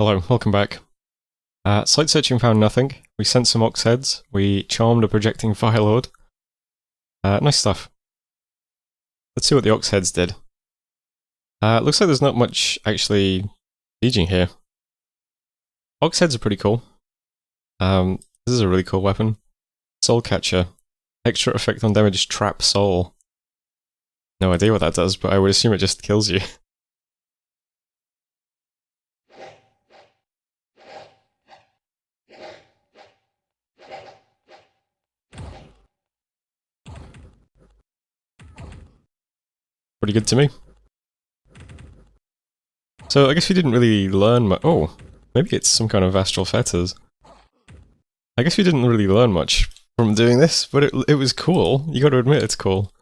Hello, welcome back. Site searching found nothing. We sent some ox heads. We charmed a projecting fire lord. Nice stuff. Let's see what the ox heads did. Looks like there's not much actually sieging here. Ox heads are pretty cool. This is a really cool weapon. Soul catcher. Extra effect on damage, trap soul. No idea what that does, but I would assume it just kills you. Pretty good to me. So I guess we didn't really learn much. Oh, maybe it's some kind of astral fetters. I guess we didn't really learn much from doing this, but it was cool. You got to admit it's cool.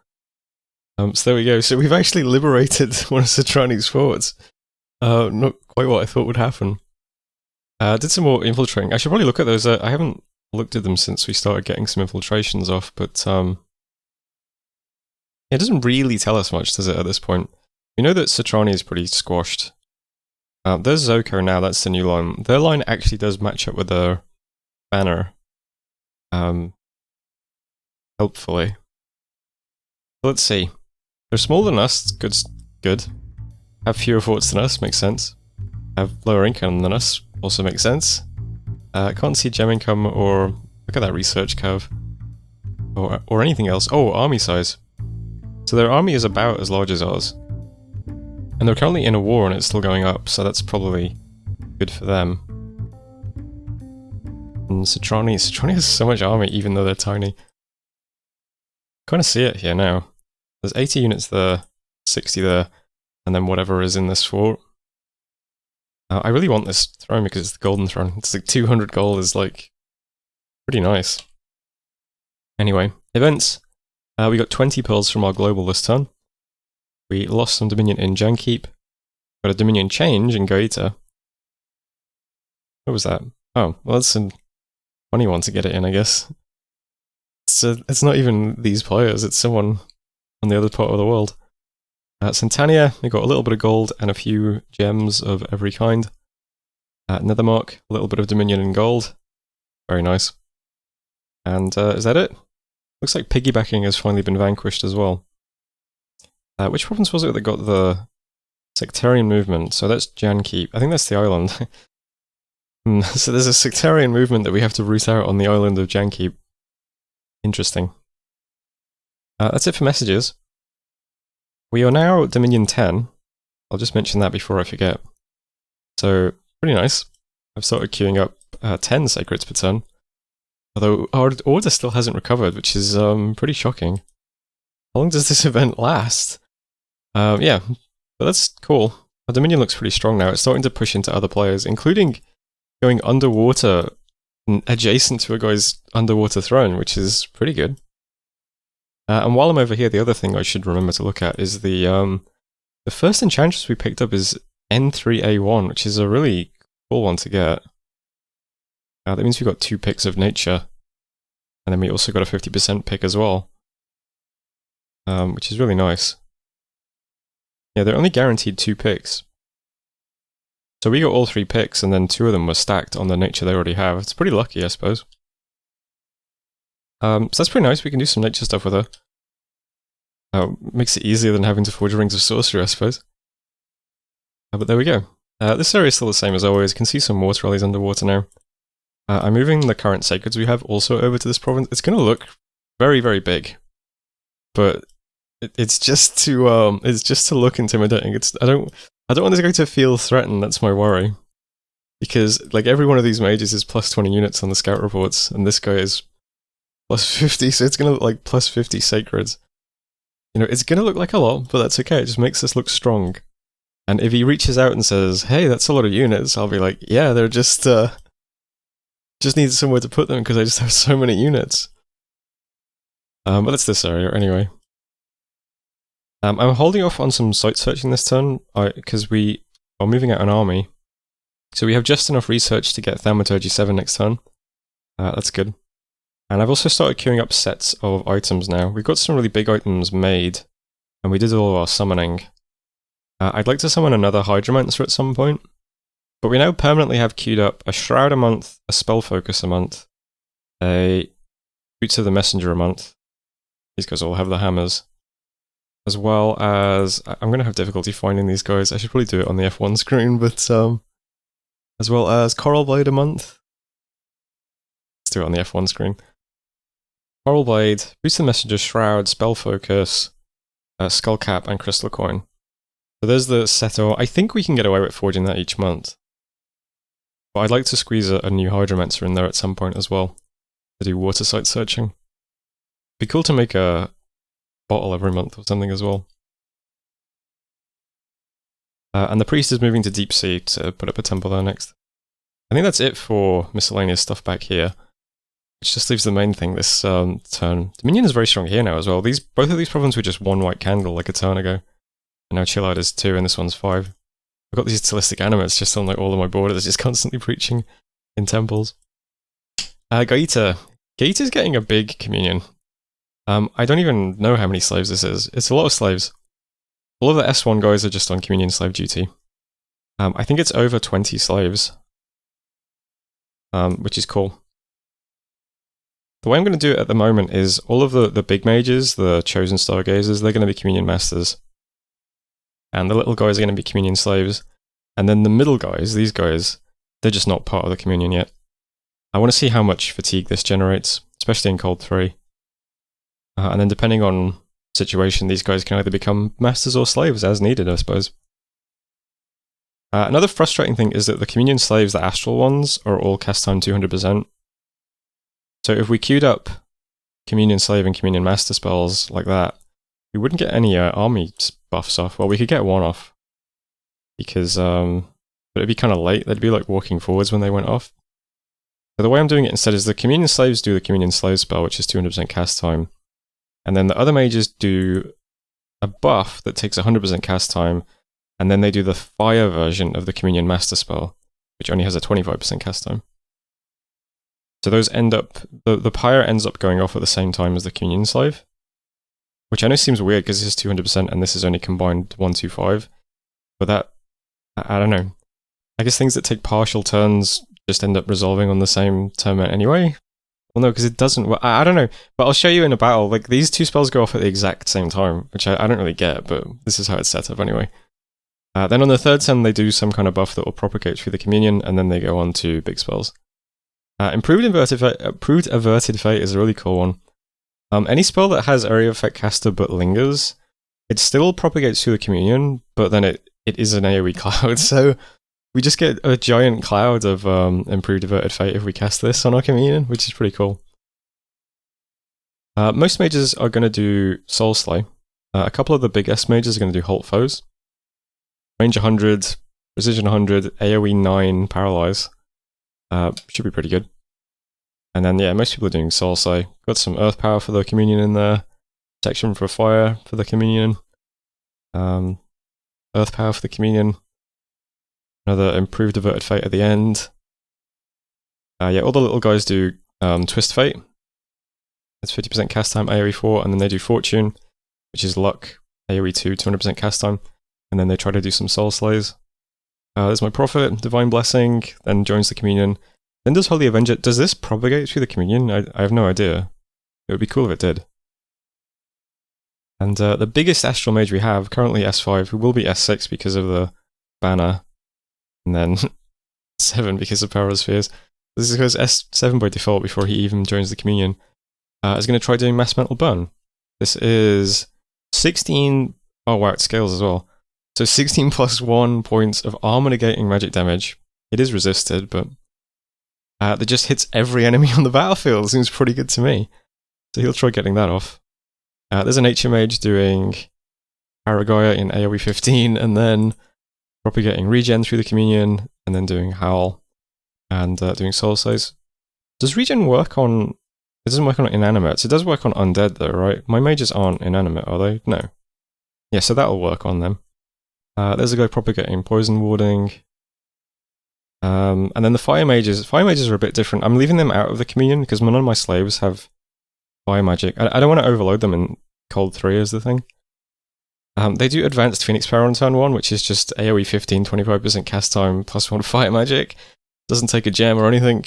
So there we go. So we've actually liberated one of Satrani's forts. Not quite what I thought would happen. Did some more infiltrating. I should probably look at those. I haven't looked at them since we started getting some infiltrations off, but it doesn't really tell us much, does it, at this point? We know that Satrani is pretty squashed. There's Zoko now, that's the new line. Their line actually does match up with their banner. Helpfully. Let's see. They're smaller than us, good. Have fewer forts than us, makes sense. Have lower income than us, also makes sense. Can't see gem income or... Look at that research curve. Or anything else. Oh, army size. So their army is about as large as ours. And they're currently in a war and it's still going up, so that's probably good for them. And Satrani has so much army even though they're tiny. Kind of see it here now. There's 80 units there, 60 there, and then whatever is in this fort. I really want this throne because it's the golden throne. It's like 200 gold is like pretty nice. Anyway, events. We got 20 pearls from our global this turn. We lost some dominion in Jankeep. Got a dominion change in Goita. What was that? Oh, well that's a funny one to get it in, I guess. It's not even these players, it's someone on the other part of the world. Centania, we got a little bit of gold and a few gems of every kind. Nethermark, a little bit of dominion and gold. Very nice. And is that it? Looks like piggybacking has finally been vanquished as well. Which province was it that got the sectarian movement? So that's Jankeep. I think that's the island. So there's a sectarian movement that we have to root out on the island of Jankeep. Interesting. That's it for messages. We are now Dominion 10. I'll just mention that before I forget. So, pretty nice. I've started queuing up 10 sacreds per turn. Although our order still hasn't recovered, which is pretty shocking. How long does this event last? Yeah, but that's cool. Our Dominion looks pretty strong now. It's starting to push into other players, including going underwater adjacent to a guy's underwater throne, which is pretty good. And while I'm over here, the other thing I should remember to look at is the first enchantress we picked up is N3A1, which is a really cool one to get. That means we got 2 picks of nature, and then we also got a 50% pick as well, which is really nice. Yeah, they're only guaranteed 2 picks. So we got all 3 picks, and then 2 of them were stacked on the nature they already have. It's pretty lucky, I suppose. So that's pretty nice, we can do some nature stuff with her. Makes it easier than having to forge rings of sorcery, I suppose. But there we go. This area is still the same as always. You can see some water rallies underwater now. I'm moving the current sacreds we have also over to this province. It's going to look very, very big, but it's just to look intimidating. I don't want this guy to feel threatened. That's my worry, because like every one of these mages is plus 20 units on the scout reports, and this guy is plus 50, so it's going to look like plus 50 sacreds. You know, it's going to look like a lot, but that's okay. It just makes us look strong. And if he reaches out and says, "Hey, that's a lot of units," I'll be like, "Yeah, they're just need somewhere to put them because I just have so many units." But that's this area anyway. I'm holding off on some site searching this turn because we are moving out an army. So we have just enough research to get Thaumaturgy 7 next turn. That's good. And I've also started queuing up sets of items now. We've got some really big items made, and we did all our summoning. I'd like to summon another Hydromancer at some point. But we now permanently have queued up a Shroud a month, a Spell Focus a month, a Boots of the Messenger a month. These guys all have the hammers. As well as, I'm going to have difficulty finding these guys. I should probably do it on the F1 screen, but as well as Coral Blade a month. Let's do it on the F1 screen. Coral Blade, Boots of the Messenger, Shroud, Spell Focus, Skull Cap, and Crystal Coin. So there's the Seto. I think we can get away with forging that each month. But I'd like to squeeze a new Hydromancer in there at some point as well, to do water site searching. Be cool to make a bottle every month or something as well. And the Priest is moving to Deep Sea to put up a temple there next. I think that's it for miscellaneous stuff back here, which just leaves the main thing this turn. Dominion is very strong here now as well. Both of these problems were just one white candle like a turn ago. And now Chill Out is 2 and this one's 5. I've got these Telistic Animates just on like all of my borders, just constantly preaching in temples. Gaeta. Gaeta's getting a big communion. I don't even know how many slaves this is. It's a lot of slaves. All of the S1 guys are just on communion slave duty. I think it's over 20 slaves. Which is cool. The way I'm going to do it at the moment is all of the big mages, the chosen stargazers, they're going to be communion masters. And the little guys are going to be communion slaves. And then the middle guys, these guys, they're just not part of the communion yet. I want to see how much fatigue this generates, especially in Cold 3. And then depending on situation, these guys can either become masters or slaves as needed, I suppose. Another frustrating thing is that the communion slaves, the astral ones, are all cast time 200%. So if we queued up communion slave and communion master spells like that, we wouldn't get any army buffs off. Well, we could get one off. Because, but it'd be kind of late. They'd be like walking forwards when they went off. So the way I'm doing it instead is the communion slaves do the communion slave spell, which is 200% cast time. And then the other mages do a buff that takes 100% cast time. And then they do the fire version of the communion master spell, which only has a 25% cast time. So those end up, the pyre ends up going off at the same time as the communion slave. Which I know seems weird because this is 200% and this is only combined 125. But that, I don't know. I guess things that take partial turns just end up resolving on the same turn anyway. Well, no, because it doesn't. Well, I don't know. But I'll show you in a battle. Like, these two spells go off at the exact same time, which I don't really get, but this is how it's set up anyway. Then on the third turn, they do some kind of buff that will propagate through the communion, and then they go on to big spells. Improved Averted Fate is a really cool one. Any spell that has Area Effect Caster but lingers, it still propagates through the communion, but then it is an AoE cloud, so we just get a giant cloud of Improved Averted Fate if we cast this on our communion, which is pretty cool. Most mages are going to do Soul Slay. A couple of the big S mages are going to do Halt Foes. Range 100, Precision 100, AoE 9, Paralyze. Should be pretty good. And then, yeah, most people are doing Soul Slay. Got some Earth Power for the communion in there. Protection for Fire for the communion. Earth Power for the communion. Another Improved Averted Fate at the end. Yeah, all the little guys do Twist Fate. It's 50% cast time, AoE 4, and then they do Fortune, which is Luck, AoE 2, 200% cast time. And then they try to do some Soul Slays. There's my Prophet, Divine Blessing, then joins the communion. Then does Holy Avenger. Does this propagate through the communion? I have no idea. It would be cool if it did. And the biggest Astral Mage we have, currently S5, who will be S6 because of the banner, and then 7 because of Power of Spheres. This goes S7 by default before he even joins the communion. Is going to try doing Mass Mental Burn. This is 16... Oh wow, it scales as well. So 16 plus 1 points of armor negating magic damage. It is resisted, but that just hits every enemy on the battlefield. Seems pretty good to me. So he'll try getting that off. There's a Nature Mage doing Paragaya in AoE 15, and then propagating Regen through the communion, and then doing Howl, and doing Soul Slays. Does Regen work on... It doesn't work on inanimates. It does work on undead though, right? My mages aren't inanimate, are they? No. Yeah, so that'll work on them. There's a guy propagating Poison Warding. And then the Fire Mages. Fire Mages are a bit different. I'm leaving them out of the communion because none of my slaves have Fire Magic. I don't want to overload them in Cold 3 is the thing. They do advanced Phoenix Power on turn 1, which is just AoE 15, 25% cast time, +1 fire magic. Doesn't take a gem or anything.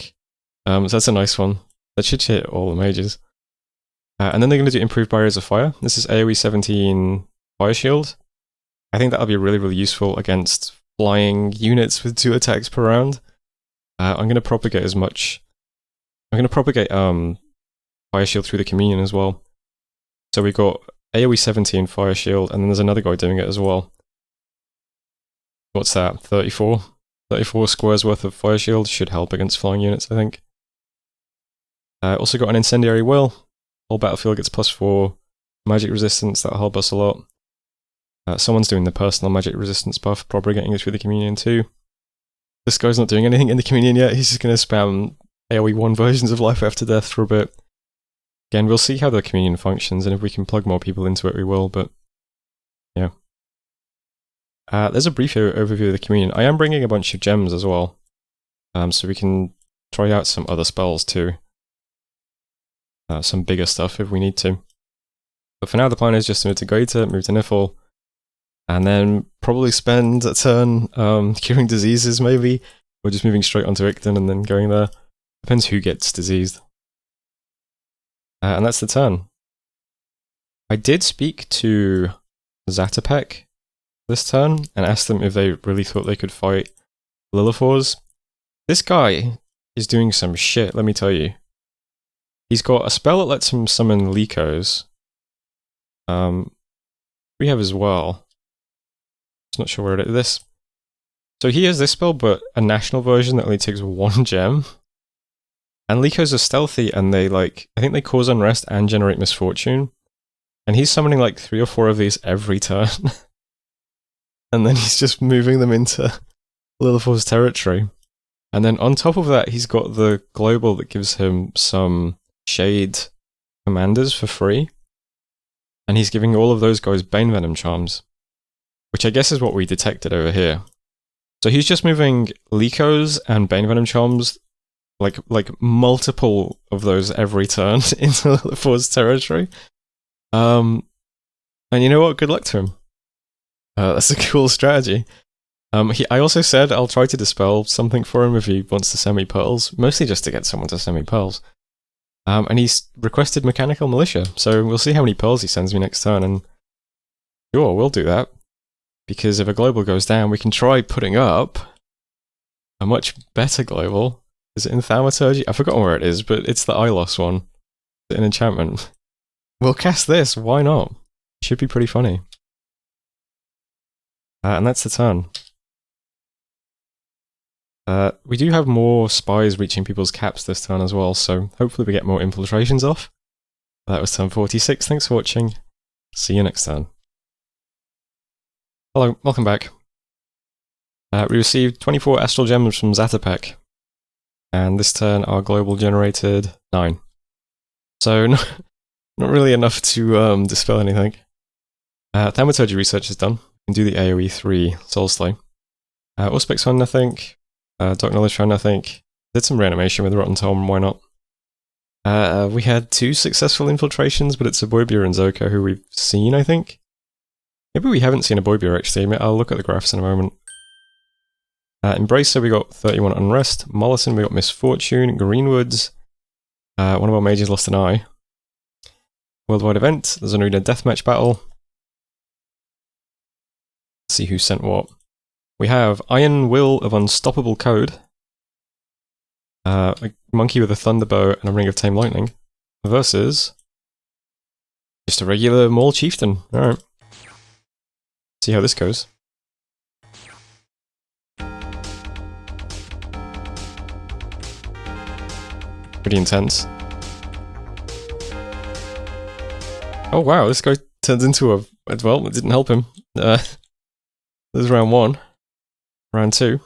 So that's a nice one. That should hit all the mages. And then they're going to do improved barriers of fire. This is AoE 17 fire shield. I think that'll be really, really useful against flying units with 2 attacks per round. I'm going to propagate as much. I'm going to propagate fire shield through the communion as well. So we've got AoE 17 fire shield, and then there's another guy doing it as well. What's that? 34? 34 squares worth of fire shield should help against flying units, I think. Also got an incendiary will. Whole battlefield gets +4 magic resistance, that'll help us a lot. Someone's doing the personal magic resistance buff, propagating it through the communion too. This guy's not doing anything in the communion yet, he's just going to spam AoE 1 versions of Life After Death for a bit. Again, we'll see how the communion functions, and if we can plug more people into it, we will, but yeah. There's a brief overview of the communion. I am bringing a bunch of gems as well, so we can try out some other spells too. Some bigger stuff if we need to. But for now, the plan is just to move to Greater, move to Niffle, and then probably spend a turn curing diseases, maybe, or just moving straight onto Icton and then going there. Depends who gets diseased. And that's the turn. I did speak to Zatopek this turn and asked them if they really thought they could fight Lilithors. This guy is doing some shit, let me tell you. He's got a spell that lets him summon Lycos. We have as well. Just not sure where it is. This. So he has this spell, but a national version that only takes 1 gem. And Lycos are stealthy, and they I think they cause unrest and generate misfortune. And he's summoning like 3 or 4 of these every turn. And then he's just moving them into Lilithor's territory. And then on top of that, he's got the global that gives him some Shade commanders for free. And he's giving all of those guys Bane Venom charms. Which I guess is what we detected over here. So he's just moving Lycos and Bane Venom charms, like multiple of those every turn into Lilithor's territory. And you know what? Good luck to him. That's a cool strategy. I also said I'll try to dispel something for him if he wants to send me pearls, mostly just to get someone to send me pearls. And he's requested Mechanical Militia, so we'll see how many pearls he sends me next turn, and sure, we'll do that. Because if a global goes down, we can try putting up a much better global. Is it in Thaumaturgy? I've forgotten where it is, but it's the Ilos one. Is it an enchantment? We'll cast this, why not? Should be pretty funny. And that's the turn. We do have more spies reaching people's caps this turn as well, so hopefully we get more infiltrations off. That was turn 46, thanks for watching. See you next turn. Hello, welcome back. We received 24 Astral Gems from Zatopek. And this turn our global generated 9. So not really enough to dispel anything. Thaumaturgy research is done. We can do the AoE 3 Soulslay. Auspex found nothing. Dark Knowledge found nothing. Did some reanimation with Rotten Tom, why not? We had 2 successful infiltrations, but it's a Boybia and Zoka who we've seen, I think. Maybe we haven't seen a Boybia actually. I'll look at the graphs in a moment. Embracer, we got 31 Unrest. Mollison, we got Misfortune. Greenwoods, one of our mages lost an eye. Worldwide event, there's an arena deathmatch battle. Let's see who sent what. We have Iron Will of Unstoppable Code. A monkey with a thunderbow and a ring of tame lightning. Versus just a regular Maul Chieftain. Alright. See how this goes. Pretty intense. Oh wow, this guy turns into a... well, it didn't help him. This is round 1. Round 2.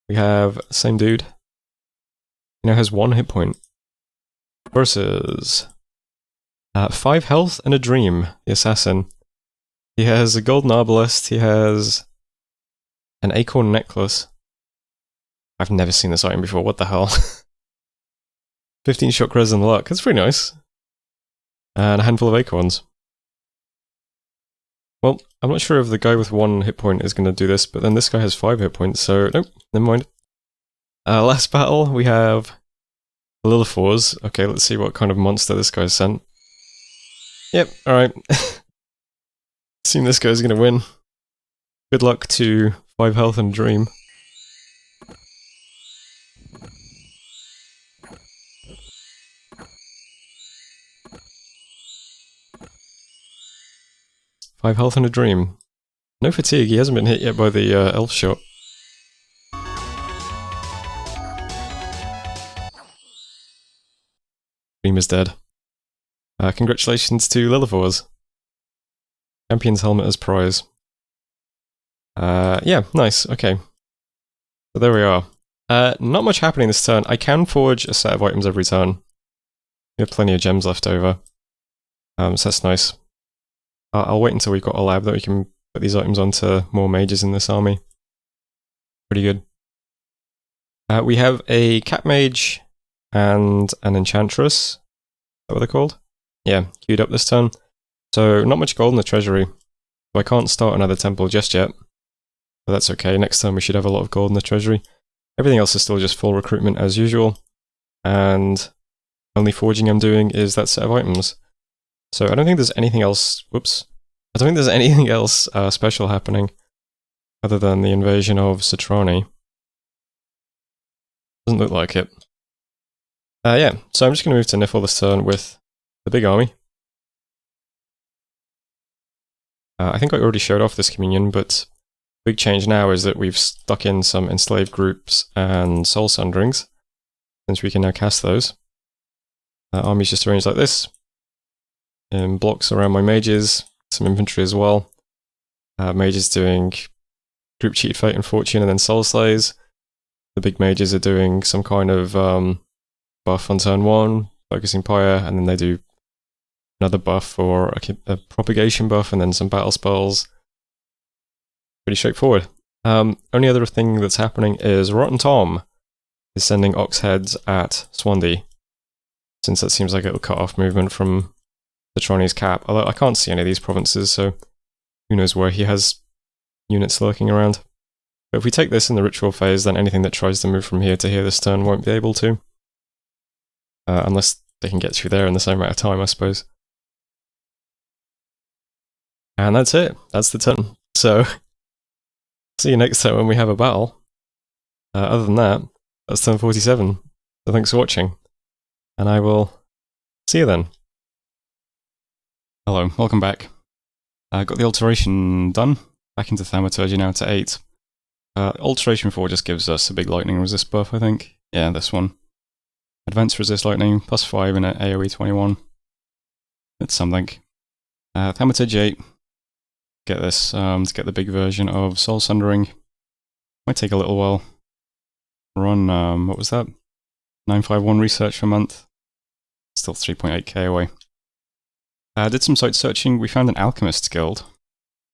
We have same dude. He now has 1 hit point. Versus 5 health and a dream, the assassin. He has a golden arbalest, he has an acorn necklace. I've never seen this item before, what the hell? 15 chakras and luck, that's pretty nice. And a handful of acorns. Well, I'm not sure if the guy with 1 hit point is going to do this, but then this guy has 5 hit points, so nope, never mind. Last battle, we have Lilithors. Okay, let's see what kind of monster this guy's sent. Yep, alright. Assume this guy's going to win. Good luck to 5 health and Dream. Five health and a Dream. No fatigue, he hasn't been hit yet by the elf shot. Dream is dead. Congratulations to Lilithors. Champion's helmet as prize. Yeah, nice, okay. So there we are. Not much happening this turn. I can forge a set of items every turn. We have plenty of gems left over. So that's nice. I'll wait until we've got a lab that we can put these items onto more mages in this army. Pretty good. We have a cat mage and an enchantress. Is that what they're called? Yeah, queued up this turn. So not much gold in the treasury. So I can't start another temple just yet. But that's okay, next time we should have a lot of gold in the treasury. Everything else is still just full recruitment as usual. And only forging I'm doing is that set of items. So I don't think there's anything else, whoops. I don't think there's anything else special happening other than the invasion of Citrani. Doesn't look like it. Yeah, so I'm just going to move to Nifl this turn with the big army. I think I already showed off this communion, but the big change now is that we've stuck in some enslaved groups and soul sunderings, since we can now cast those. Army's just arranged like this, in blocks around my mages, some infantry as well. Mages doing group cheat, fate and fortune, and then soul slays. The big mages are doing some kind of buff on turn 1, focusing pyre, and then they do another buff or a propagation buff, and then some battle spells. Pretty straightforward. Only other thing that's happening is Rotten Tom is sending ox heads at Swandi, since that seems like it'll cut off movement from the Citrani's cap. Although I can't see any of these provinces, so who knows where he has units lurking around. But if we take this in the ritual phase, then anything that tries to move from here to here this turn won't be able to. Unless they can get through there in the same amount of time, I suppose. And that's it. That's the turn. So, see you next time when we have a battle. Other than that, that's turn 47. So thanks for watching. And I will see you then. Hello, welcome back. I got the alteration done. Back into Thaumaturgy now to 8. Alteration 4 just gives us a big lightning resist buff, I think. Yeah, this one. Advanced resist lightning, plus 5 in an AoE 21. It's something. Thaumaturgy 8. Get this to get the big version of Soul Sundering. Might take a little while. Run, what was that? 951 research for a month. Still 3.8k away. Did some site searching. We found an alchemist guild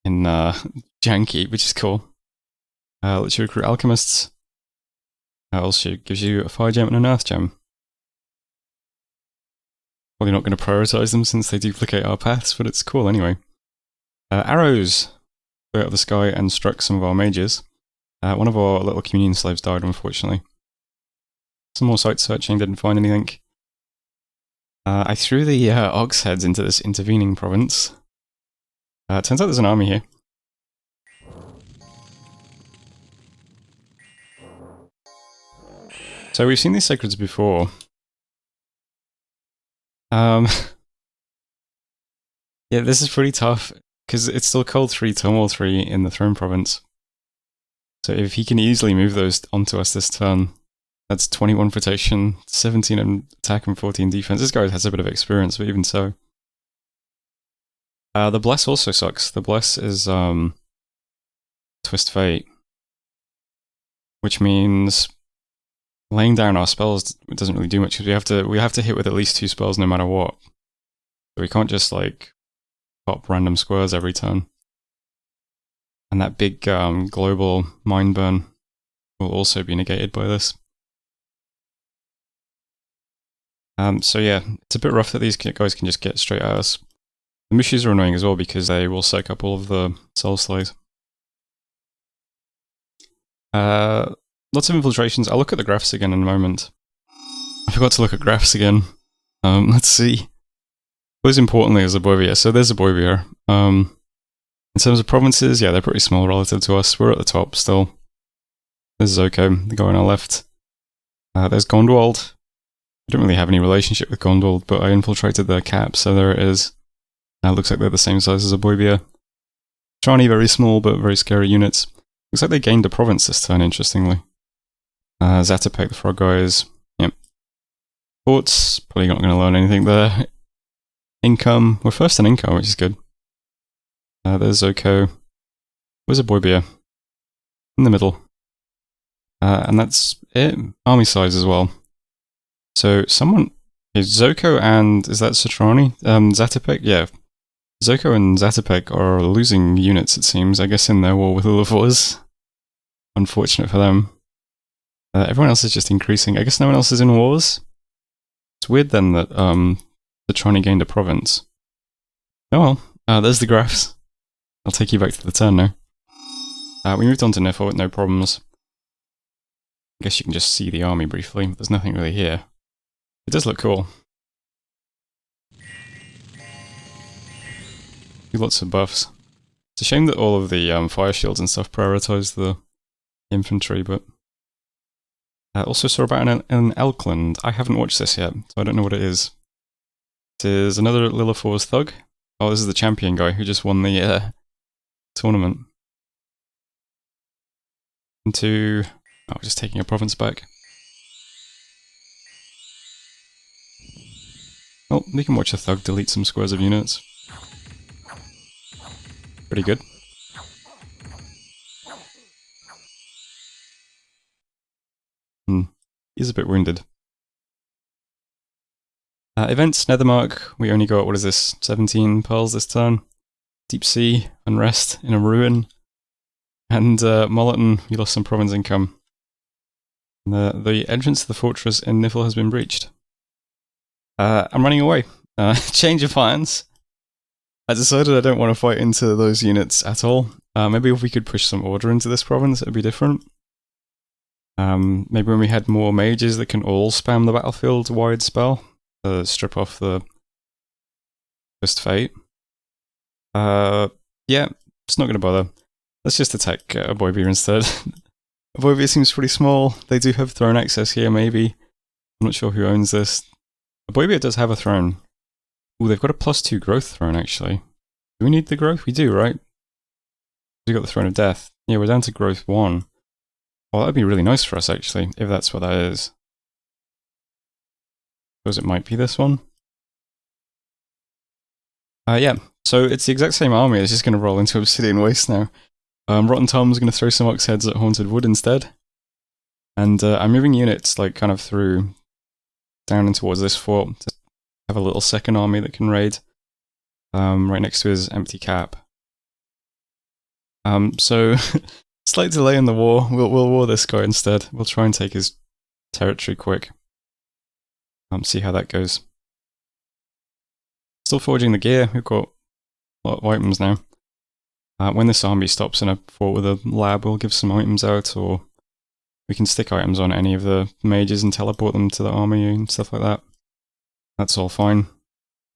in Janky, which is cool. Lets you recruit alchemists. Also gives you a fire gem and an earth gem. Probably not going to prioritize them since they duplicate our paths, but it's cool anyway. Arrows flew out of the sky and struck some of our mages. One of our little communion slaves died, unfortunately. Some more site searching, didn't find anything. I threw the ox heads into this intervening province. Turns out there's an army here. So we've seen these sacreds before. Yeah, this is pretty tough, because it's still Cold 3, Turmoil 3 in the Throne Province. So if he can easily move those onto us this turn, that's 21 protection, 17 in attack and 14 defense. This guy has a bit of experience, but even so. The Bless also sucks. The Bless is Twist Fate, which means laying down our spells doesn't really do much, because we have to hit with at least 2 spells no matter what. So we can't just like pop random squares every turn. And that big global mind burn will also be negated by this. So yeah, it's a bit rough that these guys can just get straight at us. The Mushis are annoying as well because they will soak up all of the soul slays. Lots of infiltrations. I'll look at the graphs again in a moment. I forgot to look at graphs again. Let's see. Most importantly is Aboivia. So there's Aboivia. In terms of provinces, yeah, they're pretty small relative to us. We're at the top still. There's Zoko, the guy on our left. There's Gondwald. I don't really have any relationship with Gondwald, but I infiltrated their cap, so there it is. Looks like they're the same size as Aboivia. Trani, very small, but very scary units. Looks like they gained a province this turn, interestingly. Zatopek, the frog guys. Yep. Ports, probably not going to learn anything there. Income, we're first in income, which is good. There's Zoko. Where's Aboivia? In the middle. And that's it. Army size as well. So someone is Zoko and is that Satrani? Zatopek? Yeah. Zoko and Zatopek are losing units, it seems, I guess in their war with Ulafors. Unfortunate for them. Everyone else is just increasing. I guess no one else is in wars. It's weird then that Satrani gained a province. Oh well, there's the graphs. I'll take you back to the turn now. We moved on to Nifl with no problems. I guess you can just see the army briefly, but there's nothing really here. It does look cool. Lots of buffs. It's a shame that all of the fire shields and stuff prioritize the infantry, but... also saw about an Elkland. I haven't watched this yet, so I don't know what it is. It is another Lillifor's thug. Oh, this is the champion guy who just won the tournament. Into... Oh, just taking a province back. Well, we can watch a thug delete some squares of units. Pretty good. He's a bit wounded. Events, Nethermark, we only got, what is this, 17 pearls this turn. Deep Sea, Unrest in a ruin. And Molleton, we lost some province income. The entrance to the fortress in Nifl has been breached. I'm running away. Change of plans. I decided I don't want to fight into those units at all. Maybe if we could push some order into this province, it would be different. Maybe when we had more mages that can all spam the battlefield wide spell, strip off the First Fate. Yeah, it's not going to bother. Let's just attack Aboivia instead. Aboivia seems pretty small. They do have throne access here, maybe. I'm not sure who owns this. Aboivia does have a throne. Ooh, they've got a +2 growth throne, actually. Do we need the growth? We do, right? We got the Throne of Death. Yeah, we're down to growth 1. Well, that'd be really nice for us, actually, if that's what that is. Suppose it might be this one. Yeah, so it's the exact same army. It's just going to roll into Obsidian Waste now. Rotten Tom's going to throw some Ox Heads at Haunted Wood instead. And I'm moving units, like, kind of through, down and towards this fort to have a little second army that can raid. Right next to his empty cap. So, slight delay in the war. We'll war this guy instead. We'll try and take his territory quick. See how that goes. Still forging the gear. We've got a lot of items now. When this army stops in a fort with a lab, we'll give some items out, or we can stick items on any of the mages and teleport them to the army and stuff like that. That's all fine.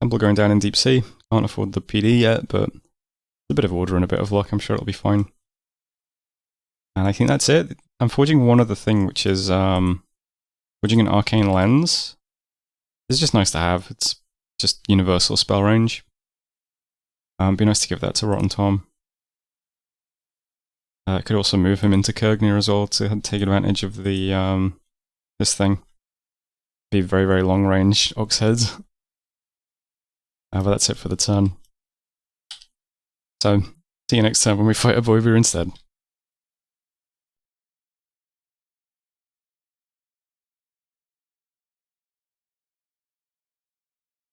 Temple going down in Deep Sea. Can't afford the PD yet, but a bit of order and a bit of luck. I'm sure it'll be fine. And I think that's it. I'm forging one other thing, which is forging an arcane lens. It's just nice to have. It's just universal spell range. Be nice to give that to Rotten Tom. Could also move him into Kurgnir as well to take advantage of the this thing. Be very, very long range Ox Heads. But that's it for the turn. So, see you next time when we fight Aboivia instead.